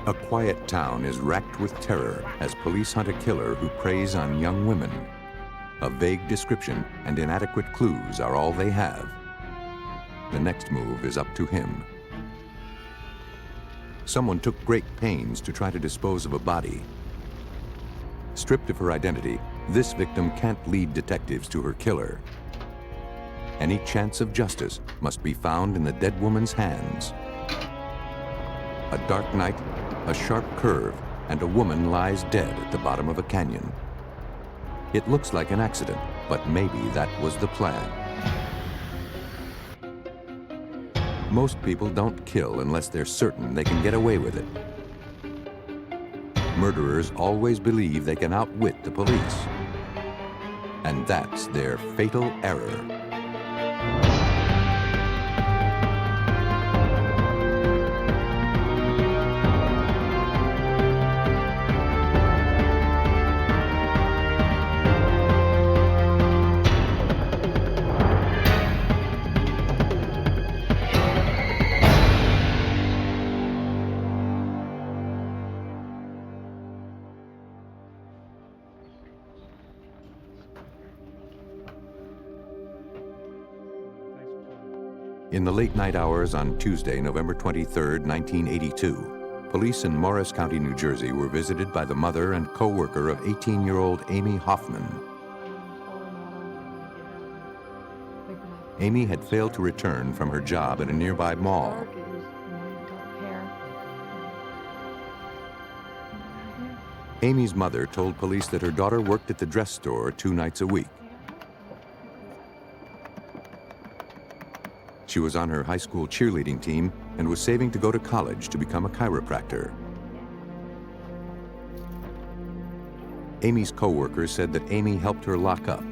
A quiet town is racked with terror as police hunt a killer who preys on young women. A vague description and inadequate clues are all they have. The next move is up to him. Someone took great pains to try to dispose of a body. Stripped of her identity, this victim can't lead detectives to her killer. Any chance of justice must be found in the dead woman's hands. A dark night, a sharp curve, and a woman lies dead at the bottom of a canyon. It looks like an accident, but maybe that was the plan. Most people don't kill unless they're certain they can get away with it. Murderers always believe they can outwit the police. And that's their fatal error. In the late night hours on Tuesday, November 23, 1982, police in Morris County, New Jersey were visited by the mother and co-worker of 18-year-old Amy Hoffman. Amy had failed to return from her job at a nearby mall. Amy's mother told police that her daughter worked at the dress store 2 nights a week. She was on her high school cheerleading team and was saving to go to college to become a chiropractor. Amy's co-worker said that Amy helped her lock up.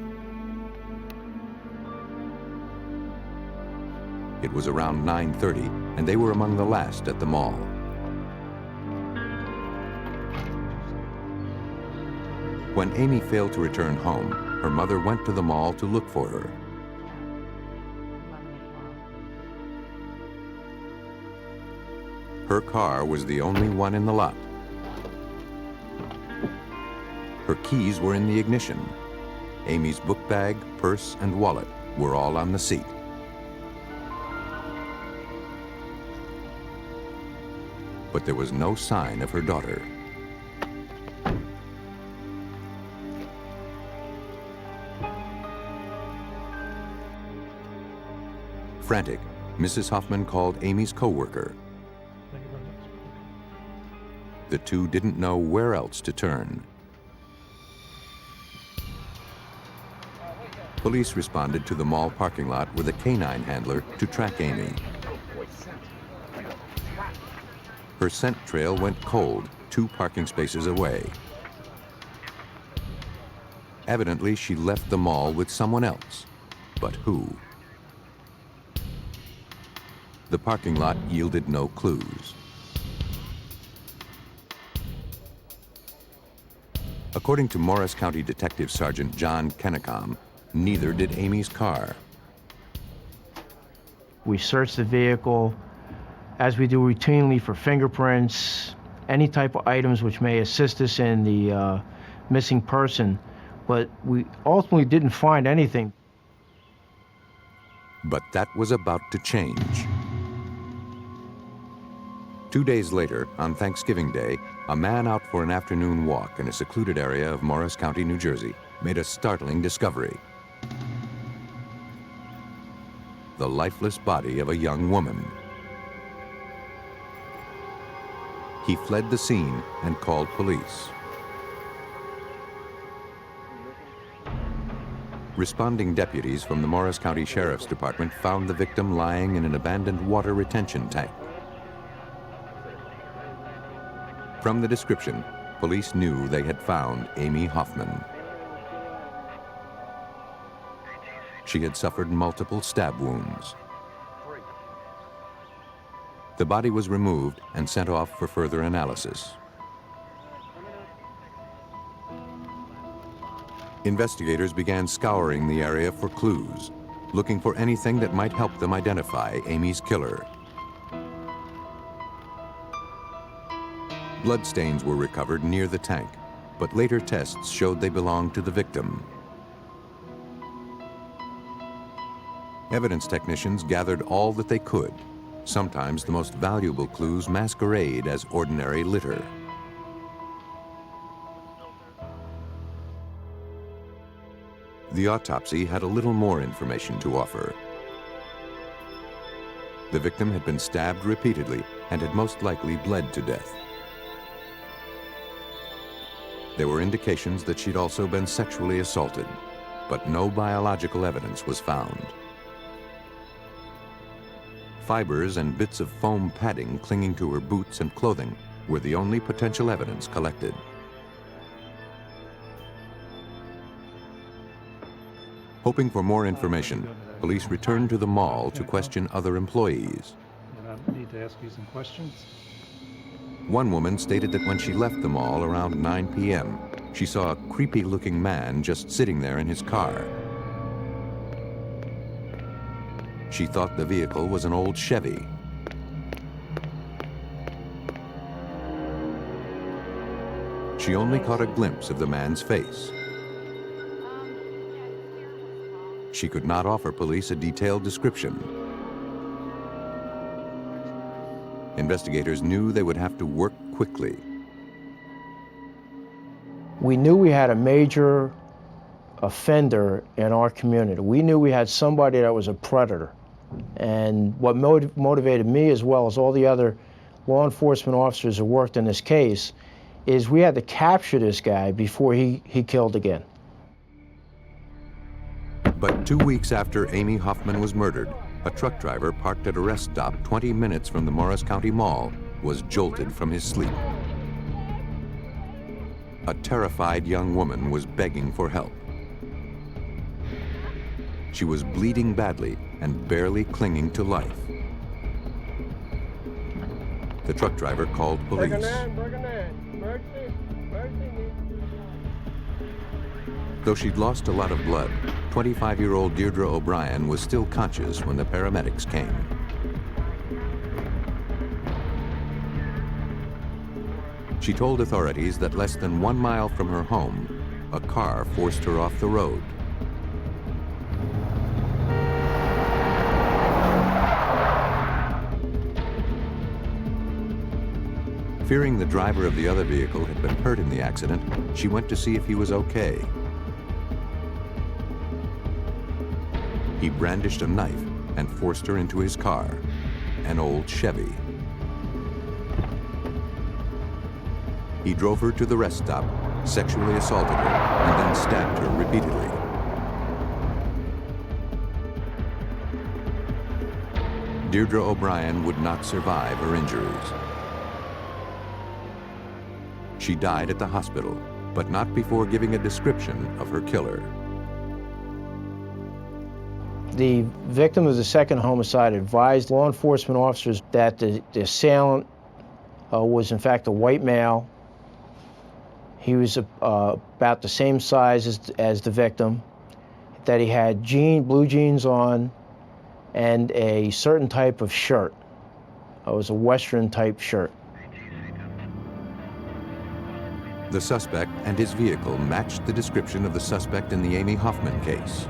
It was around 9:30, and they were among the last at the mall. When Amy failed to return home, her mother went to the mall to look for her. Her car was the only one in the lot. Her keys were in the ignition. Amy's book bag, purse, and wallet were all on the seat. But there was no sign of her daughter. Frantic, Mrs. Hoffman called Amy's co-worker. The two didn't know where else to turn. Police responded to the mall parking lot with a canine handler to track Amy. Her scent trail went cold 2 parking spaces away. Evidently, she left the mall with someone else. But who? The parking lot yielded no clues. According to Morris County Detective Sergeant John Kennecom, neither did Amy's car. We searched the vehicle as we do routinely for fingerprints, any type of items which may assist us in the missing person, but we ultimately didn't find anything. But that was about to change. 2 days later, on Thanksgiving Day, a man out for an afternoon walk in a secluded area of Morris County, New Jersey, made a startling discovery. The lifeless body of a young woman. He fled the scene and called police. Responding deputies from the Morris County Sheriff's Department found the victim lying in an abandoned water retention tank. From the description, police knew they had found Amy Hoffman. She had suffered multiple stab wounds. The body was removed and sent off for further analysis. Investigators began scouring the area for clues, looking for anything that might help them identify Amy's killer. Bloodstains were recovered near the tank, but later tests showed they belonged to the victim. Evidence technicians gathered all that they could. Sometimes the most valuable clues masquerade as ordinary litter. The autopsy had a little more information to offer. The victim had been stabbed repeatedly and had most likely bled to death. There were indications that she'd also been sexually assaulted, but no biological evidence was found. Fibers and bits of foam padding clinging to her boots and clothing were the only potential evidence collected. Hoping for more information, police returned to the mall to question other employees. I need to ask you some questions. One woman stated that when she left the mall around 9 p.m., she saw a creepy-looking man just sitting there in his car. She thought the vehicle was an old Chevy. She only caught a glimpse of the man's face. She could not offer police a detailed description. Investigators knew they would have to work quickly. We knew we had a major offender in our community. We knew we had somebody that was a predator. And what motivated me, as well as all the other law enforcement officers who worked in this case, is we had to capture this guy before he killed again. But 2 weeks after Amy Hoffman was murdered, a truck driver parked at a rest stop 20 minutes from the Morris County Mall was jolted from his sleep. A terrified young woman was begging for help. She was bleeding badly and barely clinging to life. The truck driver called police. Though she'd lost a lot of blood, 25-year-old Deirdre O'Brien was still conscious when the paramedics came. She told authorities that less than 1 mile from her home, a car forced her off the road. Fearing the driver of the other vehicle had been hurt in the accident, she went to see if he was okay. He brandished a knife and forced her into his car, an old Chevy. He drove her to the rest stop, sexually assaulted her, and then stabbed her repeatedly. Deirdre O'Brien would not survive her injuries. She died at the hospital, but not before giving a description of her killer. The victim of the second homicide advised law enforcement officers that the assailant was in fact a white male. He was about the same size as the victim, that he had blue jeans on and a certain type of shirt. It was a Western type shirt. The suspect and his vehicle matched the description of the suspect in the Amy Hoffman case.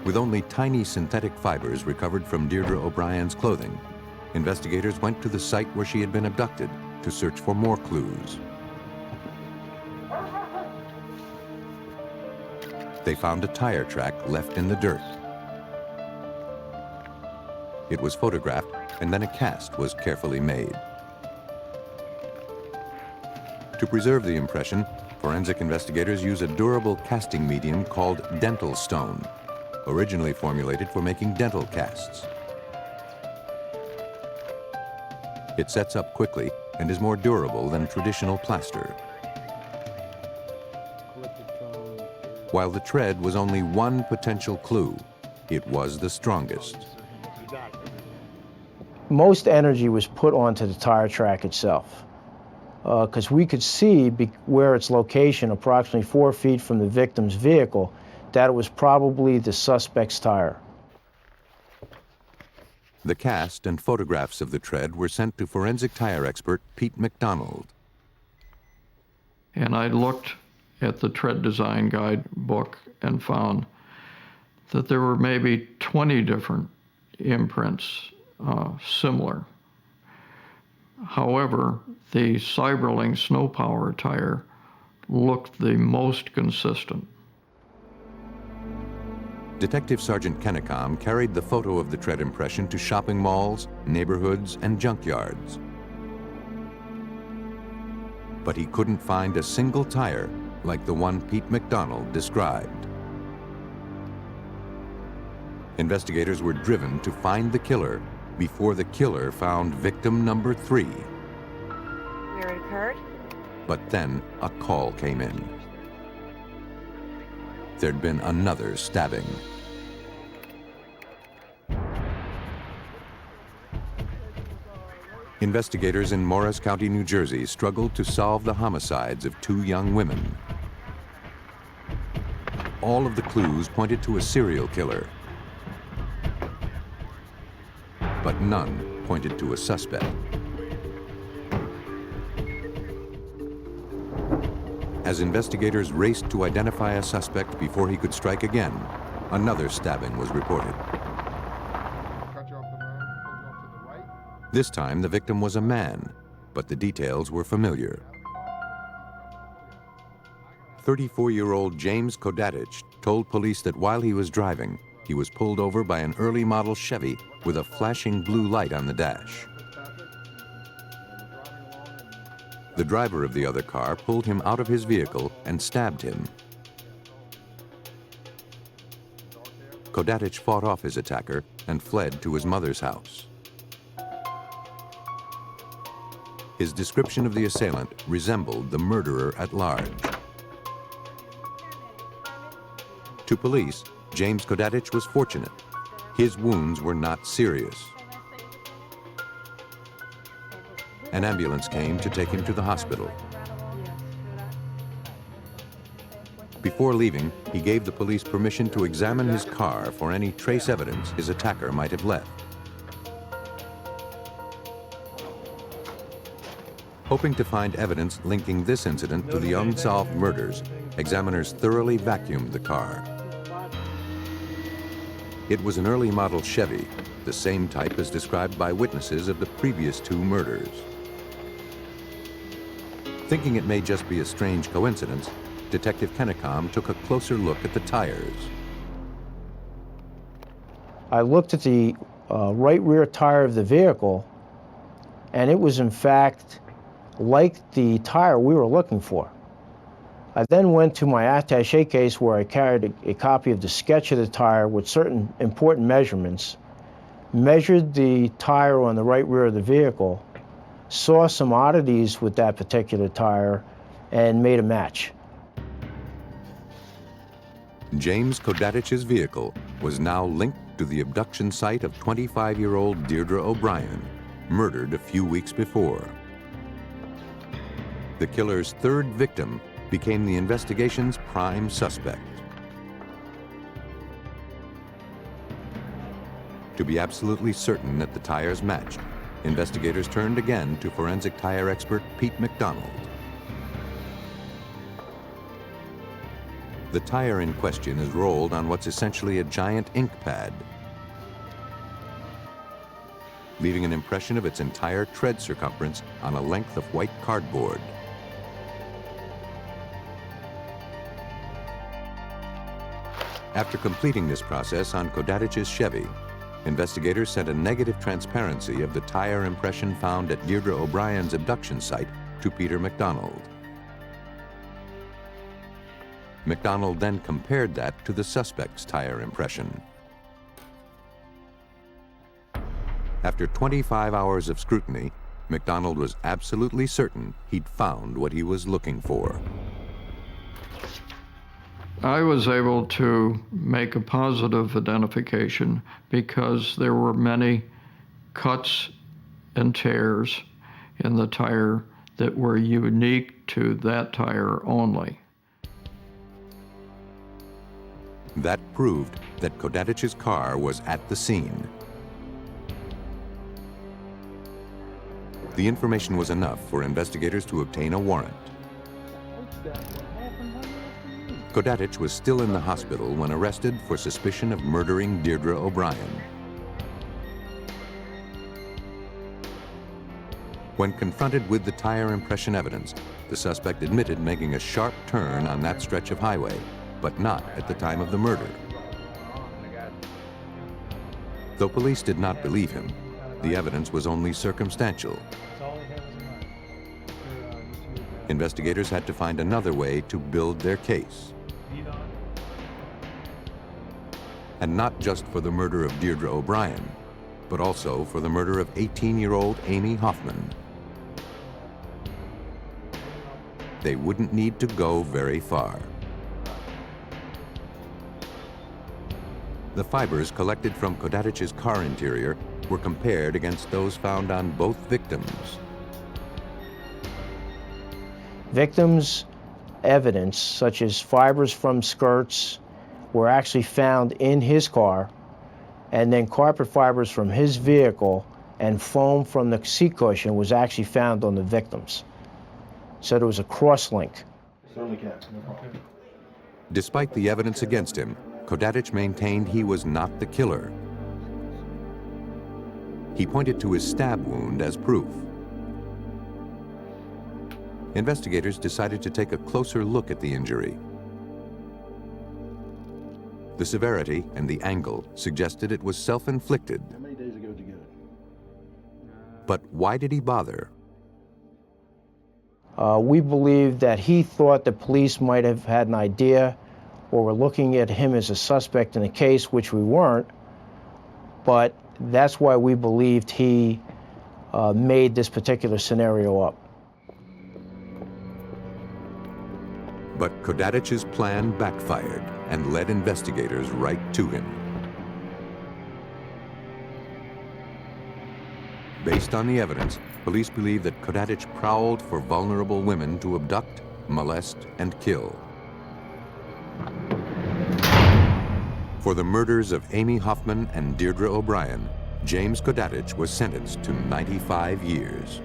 With only tiny synthetic fibers recovered from Deirdre O'Brien's clothing, investigators went to the site where she had been abducted to search for more clues. They found a tire track left in the dirt. It was photographed, and then a cast was carefully made. To preserve the impression, forensic investigators use a durable casting medium called dental stone, originally formulated for making dental casts. It sets up quickly and is more durable than traditional plaster. While the tread was only one potential clue, it was the strongest. Most energy was put onto the tire track itself, because we could see where its location, approximately 4 feet from the victim's vehicle, that it was probably the suspect's tire. The cast and photographs of the tread were sent to forensic tire expert Pete McDonald. And I looked at the tread design guide book and found that there were maybe 20 different imprints similar. However, the Cyberling Snow Power tire looked the most consistent. Detective Sergeant Kennecom carried the photo of the tread impression to shopping malls, neighborhoods, and junkyards. But he couldn't find a single tire like the one Pete McDonald described. Investigators were driven to find the killer before the killer found victim number 3. Where it occurred? But then a call came in. There'd been another stabbing. Investigators in Morris County, New Jersey struggled to solve the homicides of 2 young women. All of the clues pointed to a serial killer, but none pointed to a suspect. As investigators raced to identify a suspect before he could strike again, another stabbing was reported. This time, the victim was a man, but the details were familiar. 34-year-old James Kodadich told police that while he was driving, he was pulled over by an early model Chevy with a flashing blue light on the dash. The driver of the other car pulled him out of his vehicle and stabbed him. Kodadich fought off his attacker and fled to his mother's house. His description of the assailant resembled the murderer at large. To police, James Kodadich was fortunate. His wounds were not serious. An ambulance came to take him to the hospital. Before leaving, he gave the police permission to examine his car for any trace evidence his attacker might have left. Hoping to find evidence linking this incident to the unsolved murders, examiners thoroughly vacuumed the car. It was an early model Chevy, the same type as described by witnesses of the previous 2 murders. Thinking it may just be a strange coincidence, Detective Kennecom took a closer look at the tires. I looked at the right rear tire of the vehicle, and it was in fact like the tire we were looking for. I then went to my attaché case where I carried a copy of the sketch of the tire with certain important measurements, measured the tire on the right rear of the vehicle, saw some oddities with that particular tire, and made a match. James Kodadich's vehicle was now linked to the abduction site of 25-year-old Deirdre O'Brien, murdered a few weeks before. The killer's 3rd victim became the investigation's prime suspect. To be absolutely certain that the tires matched, investigators turned again to forensic tire expert Pete McDonald. The tire in question is rolled on what's essentially a giant ink pad, leaving an impression of its entire tread circumference on a length of white cardboard. After completing this process on Kodadich's Chevy, investigators sent a negative transparency of the tire impression found at Deirdre O'Brien's abduction site to Peter McDonald. McDonald then compared that to the suspect's tire impression. After 25 hours of scrutiny, McDonald was absolutely certain he'd found what he was looking for. I was able to make a positive identification because there were many cuts and tears in the tire that were unique to that tire only. That proved that Kodadich's car was at the scene. The information was enough for investigators to obtain a warrant. Kodadich was still in the hospital when arrested for suspicion of murdering Deirdre O'Brien. When confronted with the tire impression evidence, the suspect admitted making a sharp turn on that stretch of highway, but not at the time of the murder. Though police did not believe him, the evidence was only circumstantial. Investigators had to find another way to build their case. And not just for the murder of Deirdre O'Brien, but also for the murder of 18-year-old Amy Hoffman. They wouldn't need to go very far. The fibers collected from Kodadich's car interior were compared against those found on both victims. Victims' evidence, such as fibers from skirts, were actually found in his car, and then carpet fibers from his vehicle and foam from the seat cushion was actually found on the victims. So there was a cross-link. Despite the evidence against him, Kodadich maintained he was not the killer. He pointed to his stab wound as proof. Investigators decided to take a closer look at the injury. The severity and the angle suggested it was self-inflicted. How many days ago did you get it? But why did he bother? We believe that he thought the police might have had an idea or were looking at him as a suspect in the case, which we weren't, but that's why we believed he made this particular scenario up. But Kodadich's plan backfired and led investigators right to him. Based on the evidence, police believe that Kodadich prowled for vulnerable women to abduct, molest, and kill. For the murders of Amy Hoffman and Deirdre O'Brien, James Kodadich was sentenced to 95 years.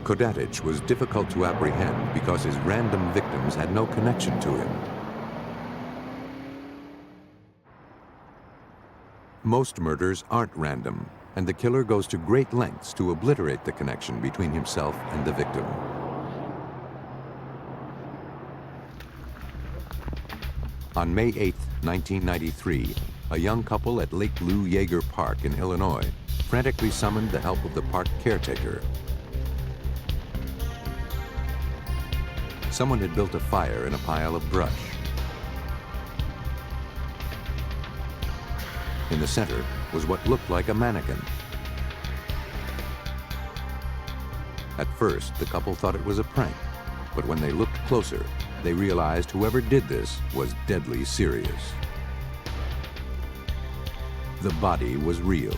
Kodadich was difficult to apprehend because his random victims had no connection to him. Most murders aren't random, and the killer goes to great lengths to obliterate the connection between himself and the victim. On May 8, 1993, a young couple at Lake Lou Yeager Park in Illinois frantically summoned the help of the park caretaker. Someone had built a fire in a pile of brush. In the center was what looked like a mannequin. At first, the couple thought it was a prank, but when they looked closer, they realized whoever did this was deadly serious. The body was real.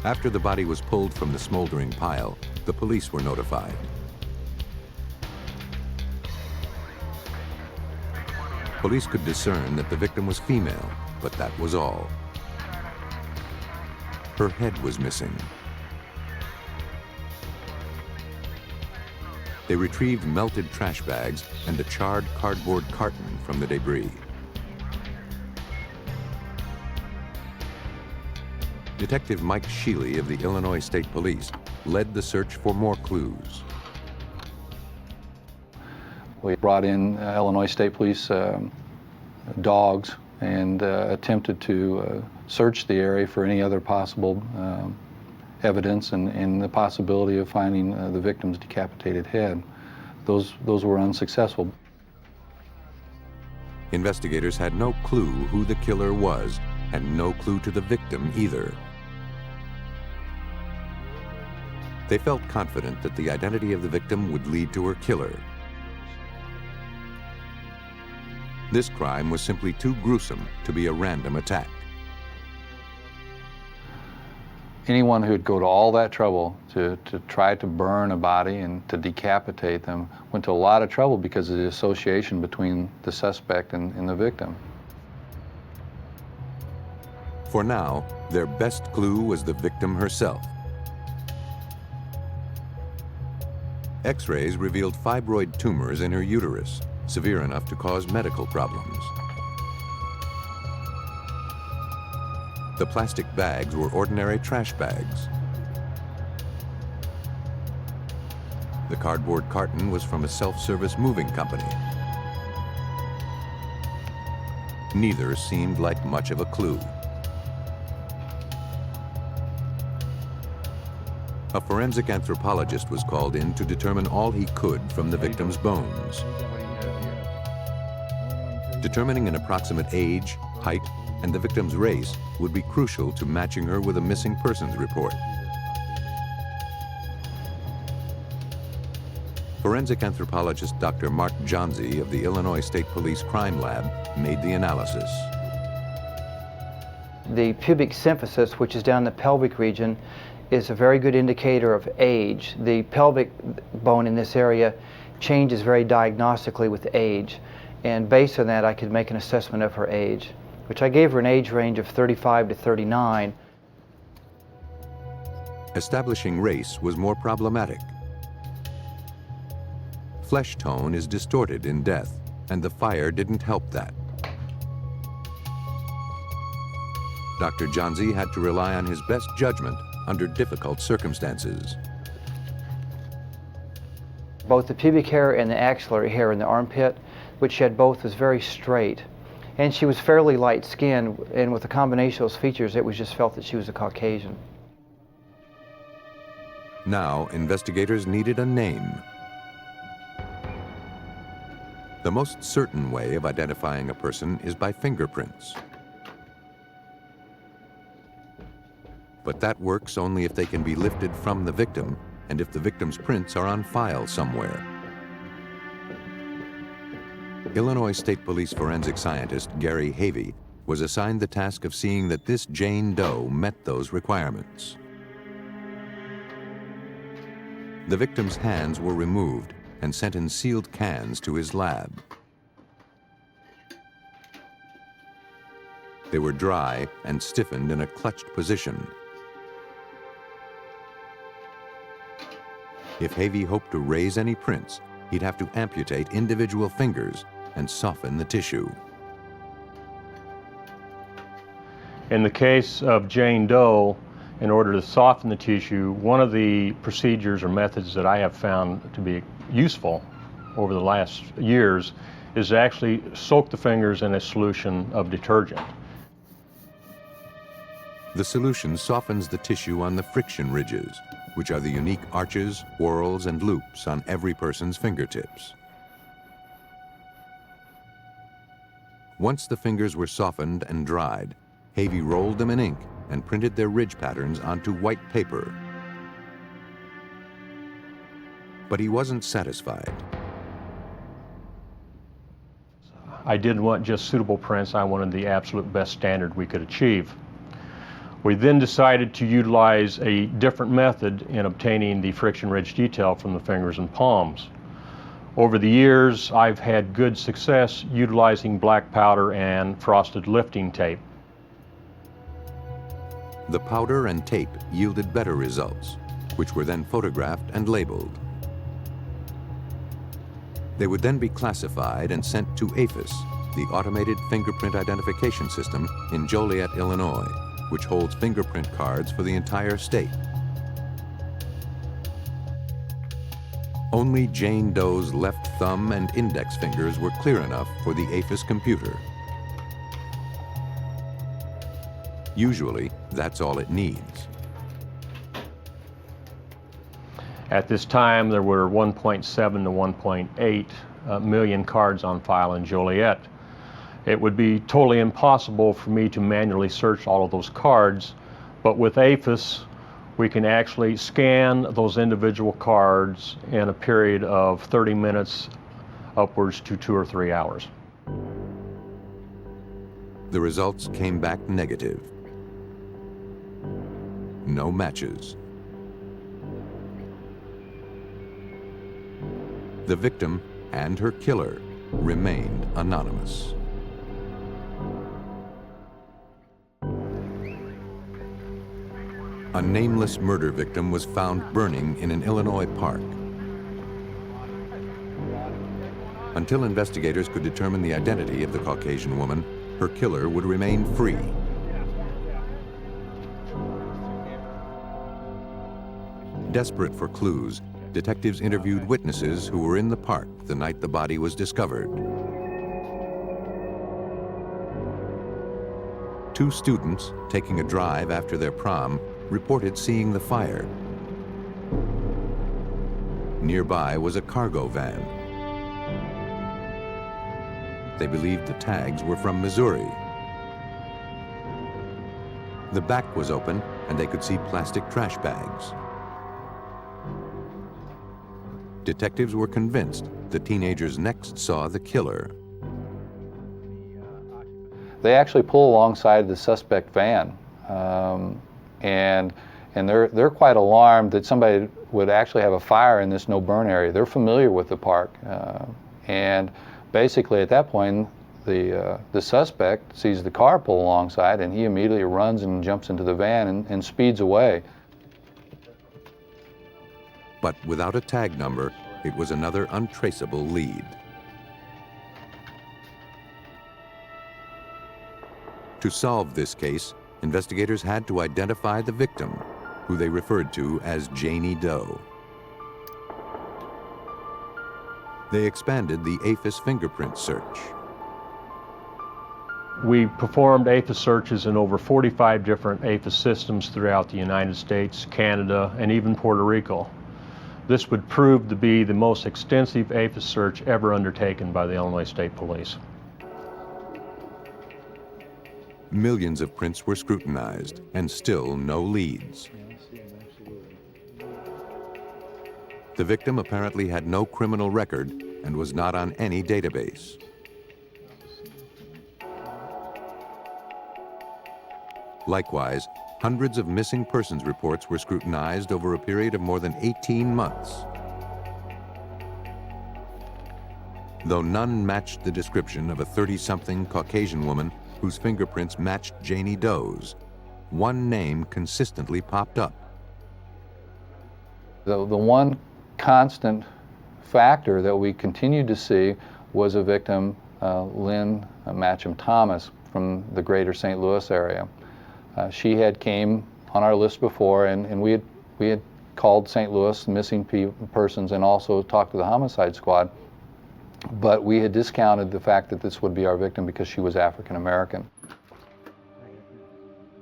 After the body was pulled from the smoldering pile, the police were notified. Police could discern that the victim was female, but that was all. Her head was missing. They retrieved melted trash bags and a charred cardboard carton from the debris. Detective Mike Shirley of the Illinois State Police led the search for more clues. We brought in Illinois State Police dogs and attempted to search the area for any other possible evidence and the possibility of finding the victim's decapitated head. Those were unsuccessful. Investigators had no clue who the killer was and no clue to the victim either. They felt confident that the identity of the victim would lead to her killer. This crime was simply too gruesome to be a random attack. Anyone who'd go to all that trouble to try to burn a body and to decapitate them went to a lot of trouble because of the association between the suspect and the victim. For now, their best clue was the victim herself. X-rays revealed fibroid tumors in her uterus, severe enough to cause medical problems. The plastic bags were ordinary trash bags. The cardboard carton was from a self-service moving company. Neither seemed like much of a clue. A forensic anthropologist was called in to determine all he could from the victim's bones. Determining an approximate age, height, and the victim's race would be crucial to matching her with a missing persons report. Forensic anthropologist Dr. Mark Johnsey of the Illinois State Police Crime Lab made the analysis. The pubic symphysis, which is down the pelvic region, is a very good indicator of age. The pelvic bone in this area changes very diagnostically with age, and based on that I could make an assessment of her age, which I gave her an age range of 35 to 39. Establishing race was more problematic. Flesh tone is distorted in death, and the fire didn't help that. Dr. Johnsey had to rely on his best judgment under difficult circumstances. Both the pubic hair and the axillary hair in the armpit, which she had both, was very straight. And she was fairly light-skinned, and with a combination of those features, it was just felt that she was a Caucasian. Now, investigators needed a name. The most certain way of identifying a person is by fingerprints. But that works only if they can be lifted from the victim and if the victim's prints are on file somewhere. Illinois State Police forensic scientist Gary Havey was assigned the task of seeing that this Jane Doe met those requirements. The victim's hands were removed and sent in sealed cans to his lab. They were dry and stiffened in a clutched position. If Havey hoped to raise any prints, he'd have to amputate individual fingers and soften the tissue. In the case of Jane Doe, in order to soften the tissue, one of the procedures or methods that I have found to be useful over the last years is to actually soak the fingers in a solution of detergent. The solution softens the tissue on the friction ridges, which are the unique arches, whorls, and loops on every person's fingertips. Once the fingers were softened and dried, Havey rolled them in ink and printed their ridge patterns onto white paper. But he wasn't satisfied. I didn't want just suitable prints, I wanted the absolute best standard we could achieve. We then decided to utilize a different method in obtaining the friction ridge detail from the fingers and palms. Over the years, I've had good success utilizing black powder and frosted lifting tape. The powder and tape yielded better results, which were then photographed and labeled. They would then be classified and sent to AFIS, the Automated Fingerprint Identification System in Joliet, Illinois, which holds fingerprint cards for the entire state. Only Jane Doe's left thumb and index fingers were clear enough for the AFIS computer. Usually, that's all it needs. At this time, there were 1.7 to 1.8 million cards on file in Joliet. It would be totally impossible for me to manually search all of those cards, but with AFIS, we can actually scan those individual cards in a period of 30 minutes upwards to 2 or 3 hours. The results came back negative. No matches. The victim and her killer remained anonymous. A nameless murder victim was found burning in an Illinois park. Until investigators could determine the identity of the Caucasian woman, her killer would remain free. Desperate for clues, detectives interviewed witnesses who were in the park the night the body was discovered. 2 students, taking a drive after their prom, reported seeing the fire. Nearby was a cargo van. They believed the tags were from Missouri. The back was open, and they could see plastic trash bags. Detectives were convinced the teenagers next saw the killer. They actually pull alongside the suspect van, and they're quite alarmed that somebody would actually have a fire in this no-burn area. They're familiar with the park, and basically at that point, the suspect sees the car pull alongside, and he immediately runs and jumps into the van and speeds away. But without a tag number, it was another untraceable lead. To solve this case, investigators had to identify the victim, who they referred to as Janie Doe. They expanded the APHIS fingerprint search. We performed APHIS searches in over 45 different APHIS systems throughout the United States, Canada, and even Puerto Rico. This would prove to be the most extensive APHIS search ever undertaken by the Illinois State Police. Millions of prints were scrutinized, and still no leads. The victim apparently had no criminal record and was not on any database. Likewise, hundreds of missing persons reports were scrutinized over a period of more than 18 months. Though none matched the description of a 30-something Caucasian woman whose fingerprints matched Janie Doe's, one name consistently popped up. The one constant factor that we continued to see was a victim, Lynn Matchum Thomas, from the greater St. Louis area. She had came on our list before, and we had called St. Louis missing persons and also talked to the homicide squad, but we had discounted the fact that this would be our victim because she was African American.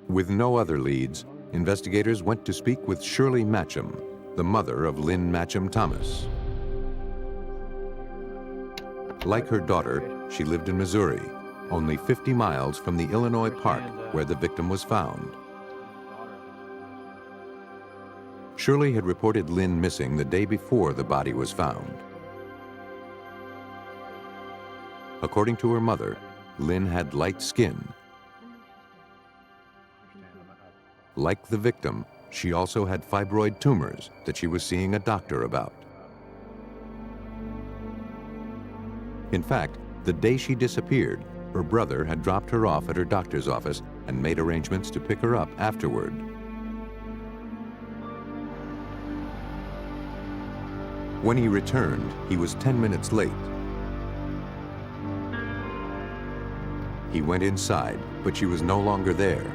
With no other leads, investigators went to speak with Shirley Macham, the mother of Lynn Matchum Thomas. Like her daughter, she lived in Missouri, only 50 miles from the Illinois park where the victim was found. Shirley had reported Lynn missing the day before the body was found. According to her mother, Lynn had light skin. Like the victim, she also had fibroid tumors that she was seeing a doctor about. In fact, the day she disappeared, her brother had dropped her off at her doctor's office and made arrangements to pick her up afterward. When he returned, he was 10 minutes late. He went inside, but she was no longer there.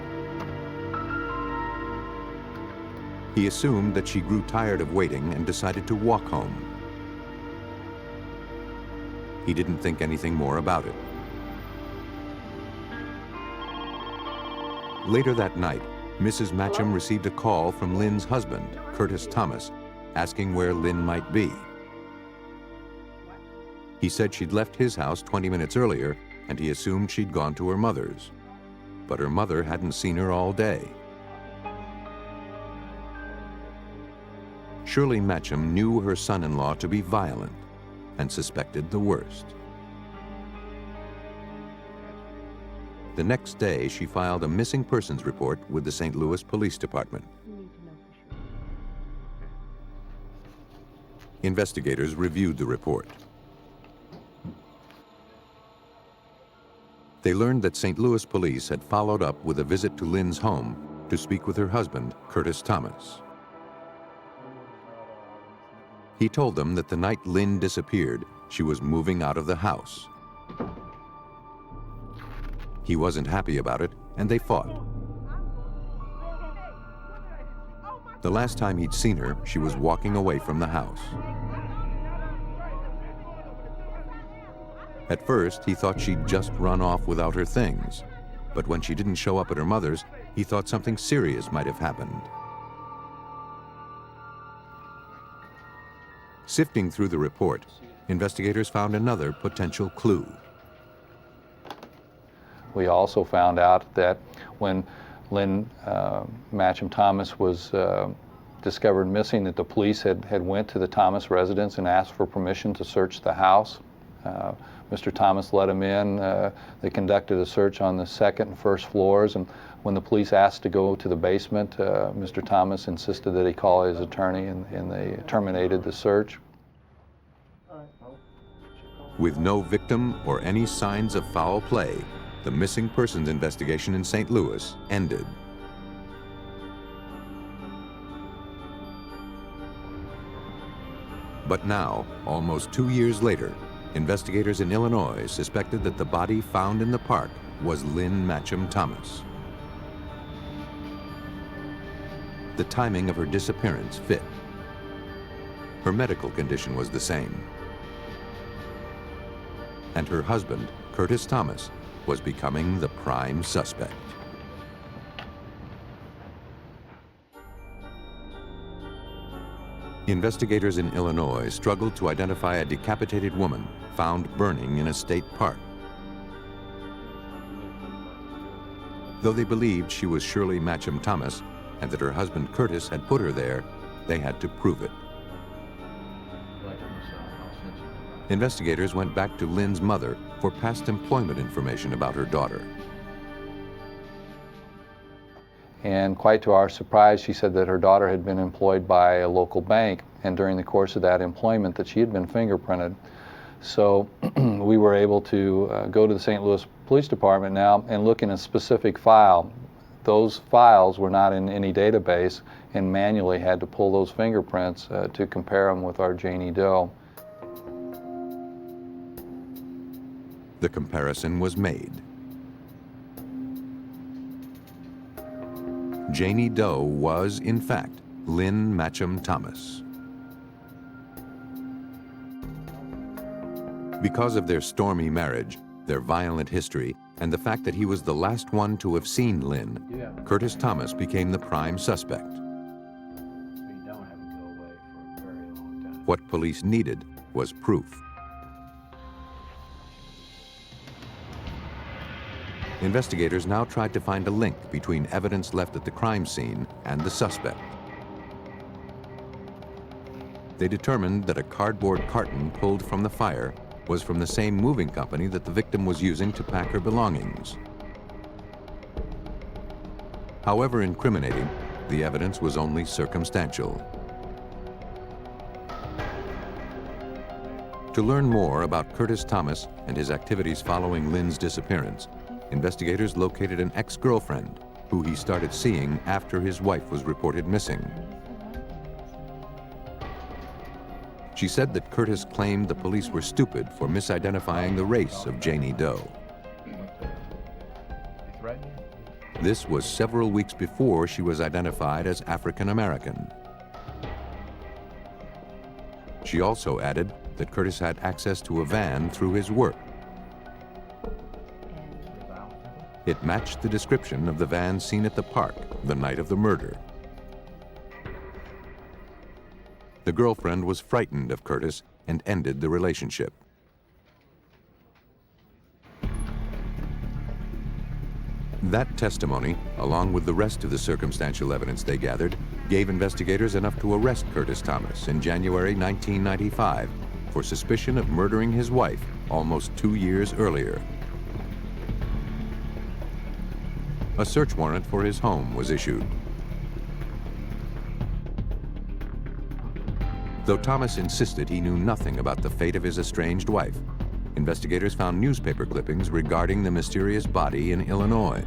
He assumed that she grew tired of waiting and decided to walk home. He didn't think anything more about it. Later that night, Mrs. Matchum received a call from Lynn's husband, Curtis Thomas, asking where Lynn might be. He said she'd left his house 20 minutes earlier, and he assumed she'd gone to her mother's. But her mother hadn't seen her all day. Shirley Matchum knew her son-in-law to be violent and suspected the worst. The next day, she filed a missing persons report with the St. Louis Police Department. Investigators reviewed the report. They learned that St. Louis police had followed up with a visit to Lynn's home to speak with her husband, Curtis Thomas. He told them that the night Lynn disappeared, she was moving out of the house. He wasn't happy about it, and they fought. The last time he'd seen her, she was walking away from the house. At first, he thought she'd just run off without her things, but when she didn't show up at her mother's, he thought something serious might have happened. Sifting through the report, investigators found another potential clue. We also found out that when Lynn Matchum Thomas was discovered missing, that the police had went to the Thomas residence and asked for permission to search the house. Mr. Thomas let him in. They conducted a search on the second and first floors, and when the police asked to go to the basement, Mr. Thomas insisted that he call his attorney, and they terminated the search. With no victim or any signs of foul play, the missing persons investigation in St. Louis ended. But now, almost 2 years later, investigators in Illinois suspected that the body found in the park was Lynn Matchum Thomas. The timing of her disappearance fit. Her medical condition was the same. And her husband, Curtis Thomas, was becoming the prime suspect. Investigators in Illinois struggled to identify a decapitated woman found burning in a state park. Though they believed she was Shirley Matchum Thomas and that her husband Curtis had put her there, they had to prove it. Investigators went back to Lynn's mother for past employment information about her daughter. And quite to our surprise, she said that her daughter had been employed by a local bank, and during the course of that employment that she had been fingerprinted. So we were able to go to the St. Louis Police Department now and look in a specific file. Those files were not in any database, and manually had to pull those fingerprints to compare them with our Janie Doe. The comparison was made. Janie Doe was, in fact, Lynn Matchum Thomas. Because of their stormy marriage, their violent history, and the fact that he was the last one to have seen Lynn, Curtis Thomas became the prime suspect. What police needed was proof. Investigators now tried to find a link between evidence left at the crime scene and the suspect. They determined that a cardboard carton pulled from the fire was from the same moving company that the victim was using to pack her belongings. However incriminating, the evidence was only circumstantial. To learn more about Curtis Thomas and his activities following Lynn's disappearance, investigators located an ex-girlfriend who he started seeing after his wife was reported missing. She said that Curtis claimed the police were stupid for misidentifying the race of Janie Doe. This was several weeks before she was identified as African American. She also added that Curtis had access to a van through his work. It matched the description of the van seen at the park the night of the murder. The girlfriend was frightened of Curtis and ended the relationship. That testimony, along with the rest of the circumstantial evidence they gathered, gave investigators enough to arrest Curtis Thomas in January 1995 for suspicion of murdering his wife almost 2 years earlier. A search warrant for his home was issued. Though Thomas insisted he knew nothing about the fate of his estranged wife, investigators found newspaper clippings regarding the mysterious body in Illinois.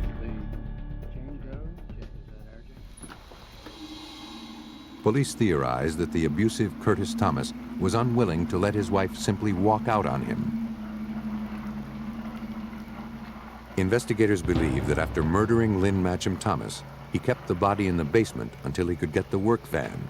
Police theorized that the abusive Curtis Thomas was unwilling to let his wife simply walk out on him. Investigators believe that after murdering Lynn Matchum Thomas, he kept the body in the basement until he could get the work van.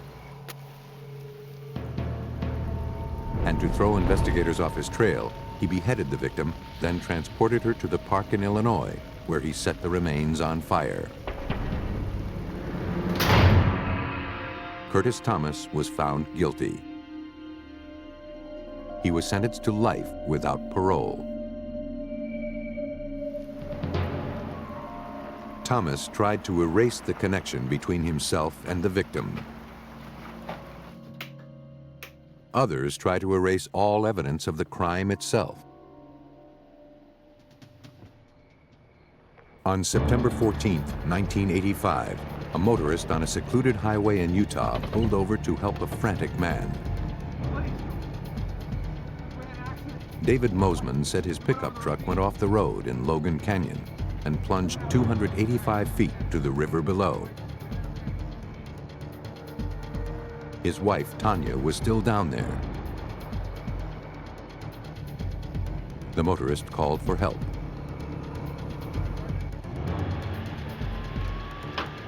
And to throw investigators off his trail, he beheaded the victim, then transported her to the park in Illinois, where he set the remains on fire. Curtis Thomas was found guilty. He was sentenced to life without parole. Thomas tried to erase the connection between himself and the victim. Others try to erase all evidence of the crime itself. On September 14, 1985, a motorist on a secluded highway in Utah pulled over to help a frantic man. David Moseman said his pickup truck went off the road in Logan Canyon and plunged 285 feet to the river below. His wife, Tanya, was still down there. The motorist called for help.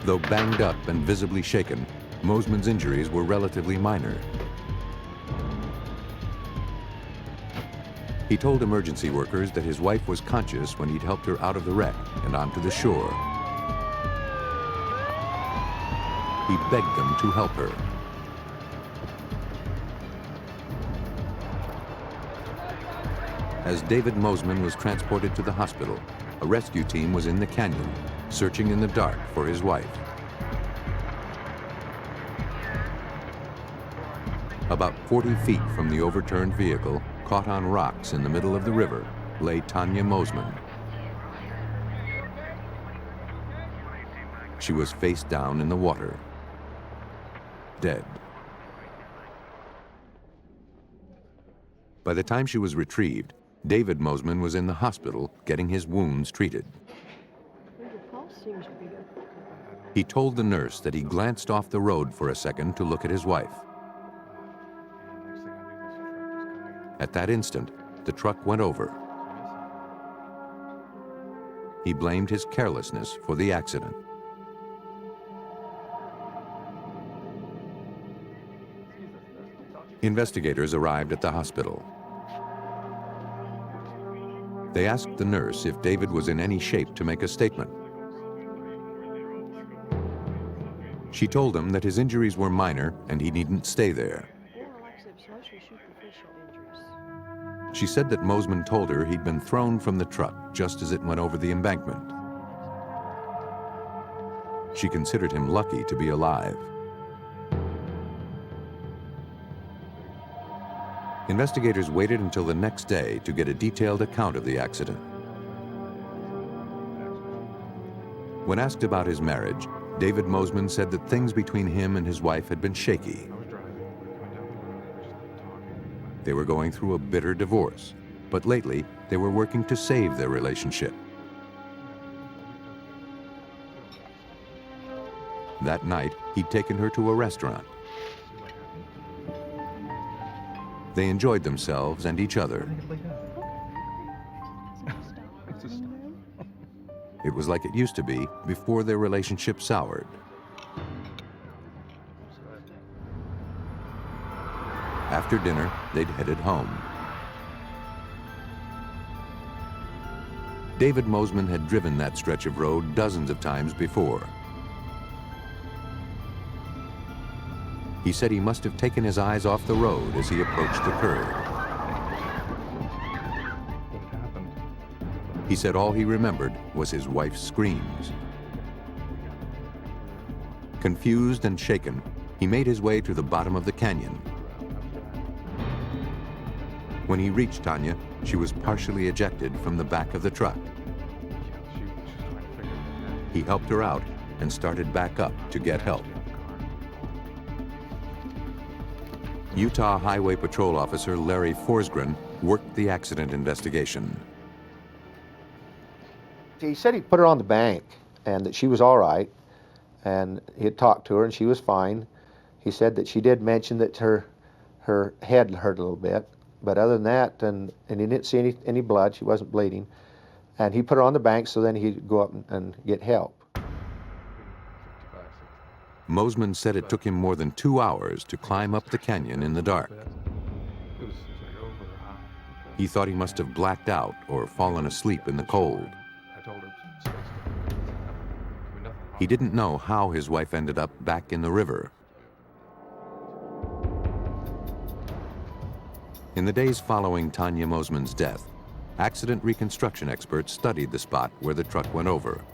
Though banged up and visibly shaken, Moseman's injuries were relatively minor. He told emergency workers that his wife was conscious when he'd helped her out of the wreck and onto the shore. He begged them to help her. As David Moseman was transported to the hospital, a rescue team was in the canyon, searching in the dark for his wife. About 40 feet from the overturned vehicle, caught on rocks in the middle of the river, lay Tanya Moseman. She was face down in the water, dead. By the time she was retrieved, David Moseman was in the hospital getting his wounds treated. He told the nurse that he glanced off the road for a second to look at his wife. At that instant, the truck went over. He blamed his carelessness for the accident. Investigators arrived at the hospital. They asked the nurse if David was in any shape to make a statement. She told them that his injuries were minor and he needn't stay there. She said that Moseman told her he'd been thrown from the truck just as it went over the embankment. She considered him lucky to be alive. Investigators waited until the next day to get a detailed account of the accident. When asked about his marriage, David Moseman said that things between him and his wife had been shaky. They were going through a bitter divorce, but lately they were working to save their relationship. That night, he'd taken her to a restaurant. They enjoyed themselves and each other. It was like it used to be before their relationship soured. After dinner, they'd headed home. David Moseman had driven that stretch of road dozens of times before. He said he must have taken his eyes off the road as he approached the curve. He said all he remembered was his wife's screams. Confused and shaken, he made his way to the bottom of the canyon. When he reached Tanya, she was partially ejected from the back of the truck. He helped her out and started back up to get help. Utah Highway Patrol Officer Larry Forsgren worked the accident investigation. He said he put her on the bank and that she was all right, and he had talked to her and she was fine. He said that she did mention that her head hurt a little bit, but other than that, and he didn't see any blood. She wasn't bleeding, and he put her on the bank so then he'd go up and get help. Moseman said it took him more than 2 hours to climb up the canyon in the dark. He thought he must have blacked out or fallen asleep in the cold. He didn't know how his wife ended up back in the river. In the days following Tanya Moseman's death, accident reconstruction experts studied the spot where the truck went over.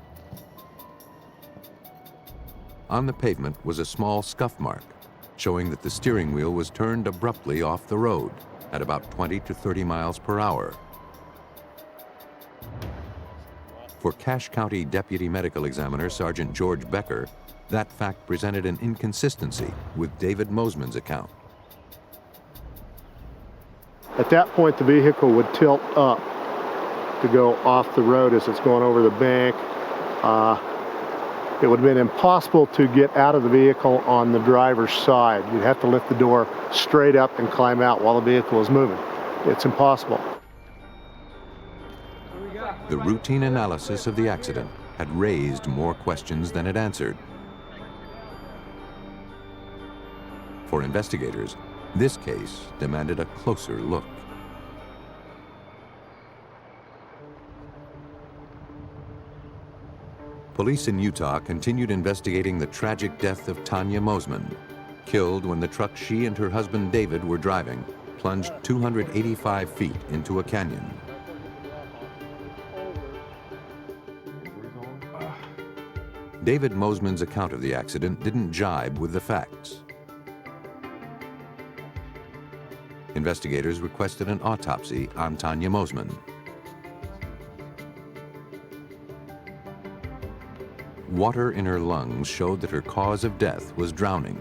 On the pavement was a small scuff mark, showing that the steering wheel was turned abruptly off the road at about 20 to 30 miles per hour. For Cache County Deputy Medical Examiner Sergeant George Becker, that fact presented an inconsistency with David Moseman's account. At that point, the vehicle would tilt up to go off the road as it's going over the bank. It would have been impossible to get out of the vehicle on the driver's side. You'd have to lift the door straight up and climb out while the vehicle is moving. It's impossible. The routine analysis of the accident had raised more questions than it answered. For investigators, this case demanded a closer look. Police in Utah continued investigating the tragic death of Tanya Moseman, killed when the truck she and her husband David were driving plunged 285 feet into a canyon. David Moseman's account of the accident didn't jibe with the facts. Investigators requested an autopsy on Tanya Moseman. Water in her lungs showed that her cause of death was drowning.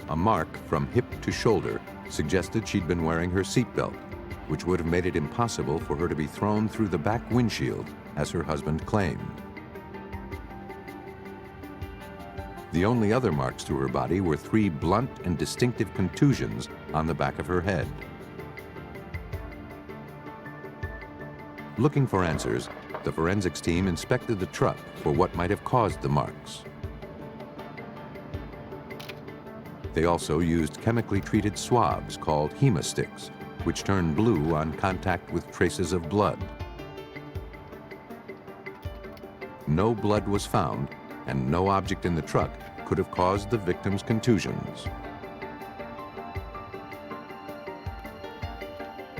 A mark from hip to shoulder suggested she'd been wearing her seatbelt, which would have made it impossible for her to be thrown through the back windshield, as her husband claimed. The only other marks to her body were 3 blunt and distinctive contusions on the back of her head. Looking for answers, the forensics team inspected the truck for what might have caused the marks. They also used chemically treated swabs called hemosticks, which turn blue on contact with traces of blood. No blood was found, and no object in the truck could have caused the victim's contusions.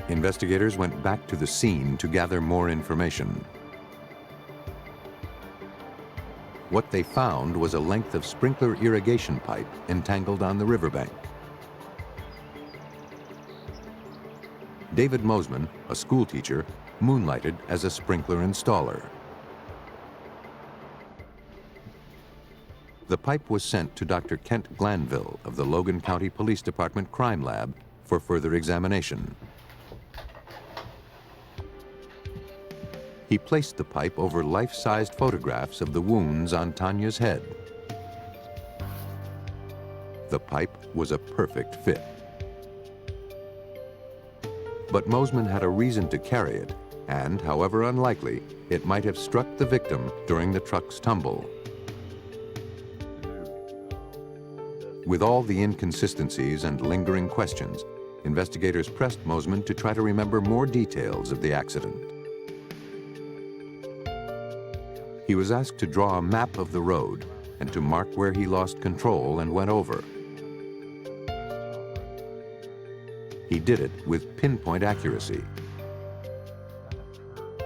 Investigators went back to the scene to gather more information. What they found was a length of sprinkler irrigation pipe entangled on the riverbank. David Moseman, a school teacher, moonlighted as a sprinkler installer. The pipe was sent to Dr. Kent Glanville of the Logan County Police Department Crime Lab for further examination. He placed the pipe over life-sized photographs of the wounds on Tanya's head. The pipe was a perfect fit. But Moseman had a reason to carry it, and, however unlikely, it might have struck the victim during the truck's tumble. With all the inconsistencies and lingering questions, investigators pressed Moseman to try to remember more details of the accident. He was asked to draw a map of the road and to mark where he lost control and went over. He did it with pinpoint accuracy,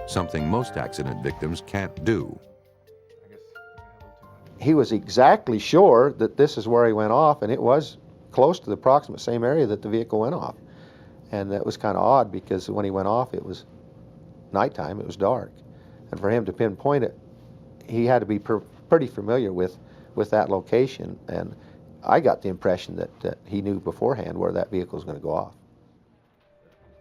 something most accident victims can't do. He was exactly sure that this is where he went off, and it was close to the approximate same area that the vehicle went off. And that was kind of odd because when he went off, it was nighttime, it was dark. And for him to pinpoint it, he had to be pretty familiar with that location. And I got the impression that he knew beforehand where that vehicle was going to go off.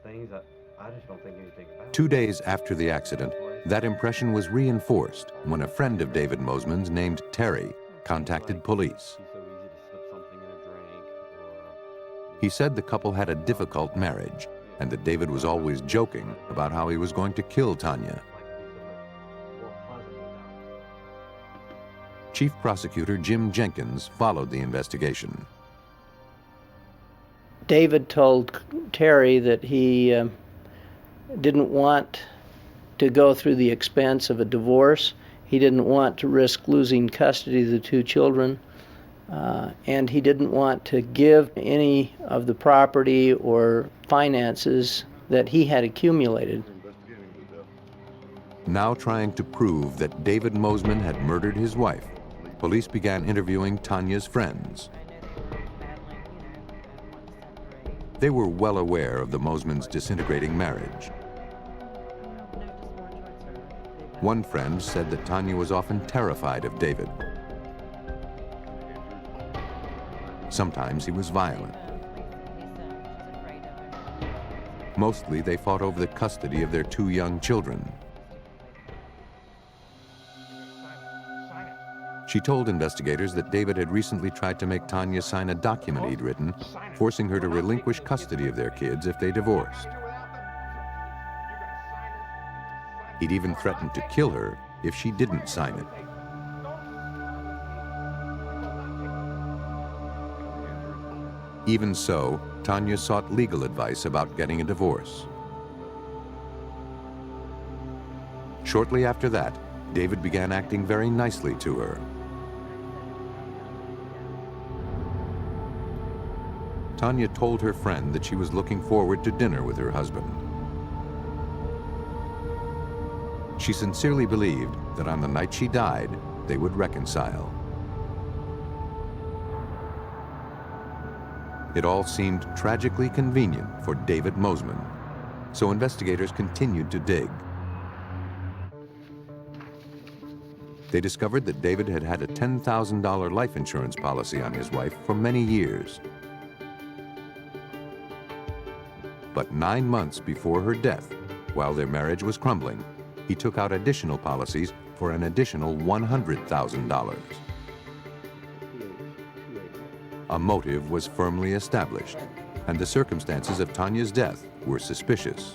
Things that I just don't think anything about. 2 days after the accident, that impression was reinforced when a friend of David Moseman's named Terry contacted police. She's so easy to slip something in a drink or. He said the couple had a difficult marriage and that David was always joking about how he was going to kill Tanya. Chief Prosecutor Jim Jenkins followed the investigation. David told Terry that he didn't want to go through the expense of a divorce. He didn't want to risk losing custody of the two children. And he didn't want to give any of the property or finances that he had accumulated. Now trying to prove that David Moseman had murdered his wife, police began interviewing Tanya's friends. They were well aware of the Mosemans' disintegrating marriage. One friend said that Tanya was often terrified of David. Sometimes he was violent. Mostly they fought over the custody of their two young children. She told investigators that David had recently tried to make Tanya sign a document he'd written, forcing her to relinquish custody of their kids if they divorced. He'd even threatened to kill her if she didn't sign it. Even so, Tanya sought legal advice about getting a divorce. Shortly after that, David began acting very nicely to her. Tanya told her friend that she was looking forward to dinner with her husband. She sincerely believed that on the night she died, they would reconcile. It all seemed tragically convenient for David Moseman, so investigators continued to dig. They discovered that David had had a $10,000 life insurance policy on his wife for many years. But 9 months before her death, while their marriage was crumbling, he took out additional policies for an additional $100,000. A motive was firmly established, and the circumstances of Tanya's death were suspicious.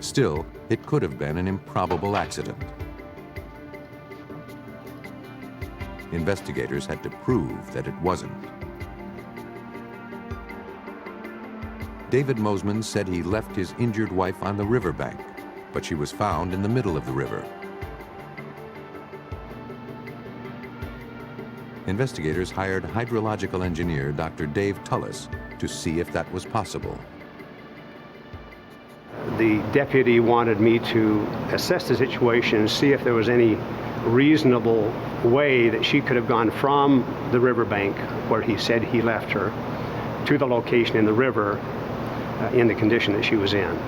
Still, it could have been an improbable accident. Investigators had to prove that it wasn't. David Moseman said he left his injured wife on the riverbank, but she was found in the middle of the river. Investigators hired hydrological engineer Dr. Dave Tullis to see if that was possible. The deputy wanted me to assess the situation and see if there was any reasonable way that she could have gone from the riverbank, where he said he left her, to the location in the river in the condition that she was in.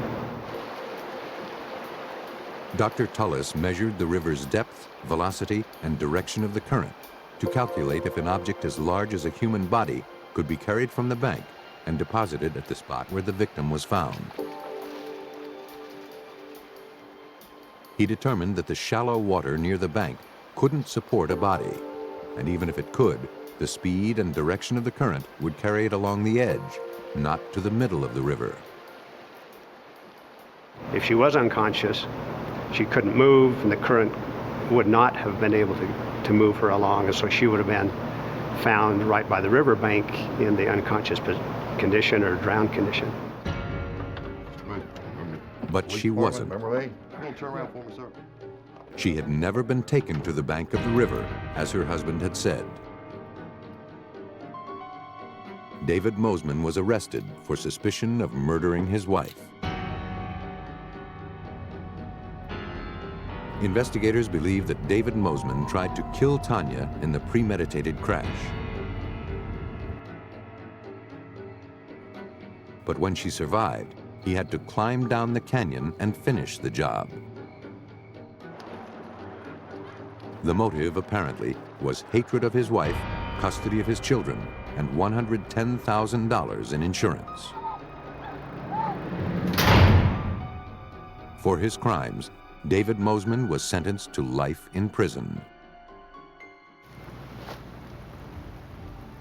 Dr. Tullis measured the river's depth, velocity, and direction of the current to calculate if an object as large as a human body could be carried from the bank and deposited at the spot where the victim was found. He determined that the shallow water near the bank couldn't support a body, and even if it could, the speed and direction of the current would carry it along the edge, not to the middle of the river. If she was unconscious, she couldn't move, and the current would not have been able to move her along, and so she would have been found right by the riverbank in the unconscious condition or drowned condition. But she wasn't. She had never been taken to the bank of the river, as her husband had said. David Moseman was arrested for suspicion of murdering his wife. Investigators believe that David Moseman tried to kill Tanya in the premeditated crash. But when she survived, he had to climb down the canyon and finish the job. The motive, apparently, was hatred of his wife, custody of his children, and $110,000 in insurance. For his crimes, David Moseman was sentenced to life in prison.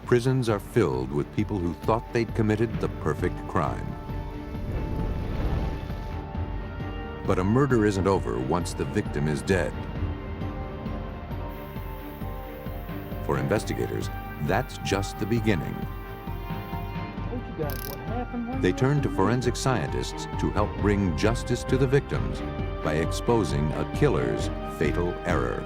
Prisons are filled with people who thought they'd committed the perfect crime. But a murder isn't over once the victim is dead. For investigators, that's just the beginning. They turn to forensic scientists to help bring justice to the victims by exposing a killer's fatal error.